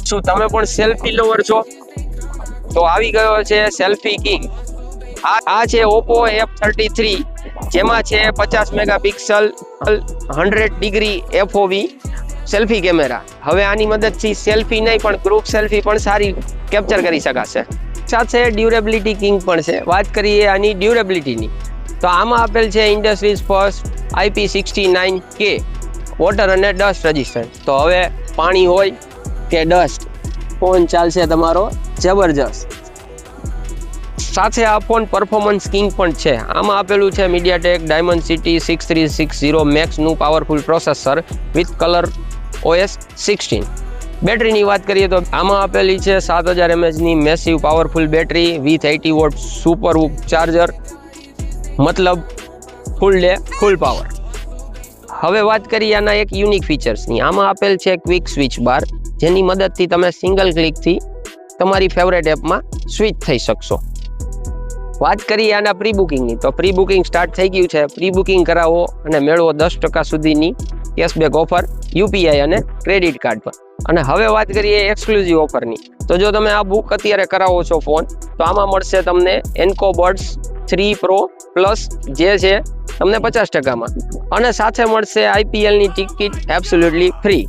શું તમે પણ સેલ્ફી લવર છો? તો આવી ગયો છે સેલ્ફી કિંગ. આ છે Oppo F33, જેમાં છે 50 megapixel 100 degree FOV selfie camera. હવે આની મદદથી સેલ્ફી નહીં પણ ગ્રુપ સેલ્ફી પણ સારી કેપ્ચર કરી શકાશે. સાથે ડ્યુરેબિલિટી કિંગ પણ છે. વાત કરીએ આની ડ્યુરેબિલિટીની, તો આમાં આપેલ છે ઇન્ડસ્ટ્રીઝ ફર્સ્ટ IP69K વોટર અને ડસ્ટ રેઝિસ્ટન્ટ. તો હવે પાણી હોય કે ડસ્ટ, ફોન ચાલશે તમારો જબરજસ્ત. સાથે આ ફોન પરફોર્મન્સ કિંગ પણ છે. આમાં આપેલું છે MediaTek Dimensity 6360 મેક્સનું powerful processor with Color OS 16. બેટરીની વાત કરીએ તો આમાં આપેલી છે 7000 mAhની massive powerful battery with 80 watt super VOOC charger, મતલબ ફૂલ ડે ફૂલ પાવર. હવે વાત કરીએ આના એક યુનિક ફીચર્સની. આમાં આપેલ છે ક્વિક સ્વિચ બાર, જેની મદદથી તમે સિંગલ ક્લિકથી તમારી ફેવરેટ એપમાં સ્વિચ થઈ શકશો. વાત કરીએ આના પ્રી બુકિંગની, તો પ્રી બુકિંગ સ્ટાર્ટ થઈ ગયું છે. પ્રી બુકિંગ કરાવો અને મેળવો 10% સુધીની કેશબેક ઓફર UPI અને ક્રેડિટ કાર્ડ પર. અને હવે વાત કરીએ એક્સક્લુઝિવ ઓફરની, તો જો તમે આ બુક અત્યારે કરાવો છો ફોન, તો આમાં મળશે તમને Enco Buds 3 Pro Plus, જે છે તમને 50%માં, અને સાથે મળશે IPLની ટિકિટ એબ્સોલ્યુટલી ફ્રી.